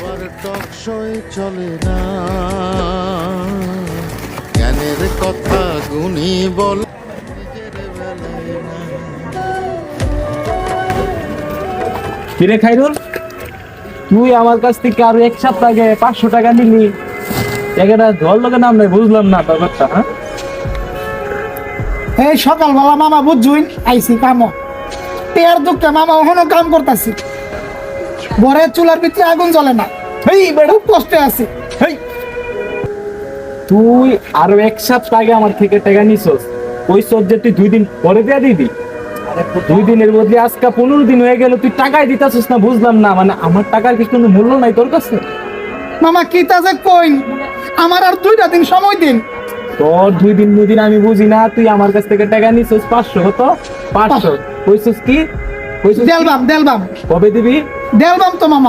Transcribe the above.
আর টকশই চলে না, জ্ঞানের কথা গুণী বল নিজের বেলায় না। কিরে খাইরুল, তুই আমার কাছ থেকে আরো 1 সপ্তাহ আগে 500 টাকা নিলি, টাকাটা ধর লোকের নাম নাই, বুঝলাম না ব্যাপারটা। হ্যাঁ, এই সকালবেলা মামা বুঝুইন আইসি কাম টেয়ার দুঃখে মামা ওখানে কাম করতেছি, ঘরের চুলার ভিতরে আগুন জ্বলে না, এই বেটা, খুব কষ্টে আছি। হেই, তুই আরো 1 সপ্তাহ আগে আমার থেকে টাকা নিছস, ওই যে তুই 2 দিন পরে দিয়া দিবি। 2 দিনের মধ্যে আজকে 15 দিন হয়ে গেল, তুই টাকাই দিতাছিস না, বুঝলাম না। মানে আমার টাকার কি কোনো মূল্য নাই তোর কাছে? মামা কি তাজে কইন, আমার আর 2টা দিন সময় দিন। তোর 2 দিন আমি বুঝি না, তুই আমার কাছ থেকে টাকা নিছস 500, কত 500 কইছস কি? কইছস কি? দেলবাম কবে দিবি? দেলবাম তো মামা।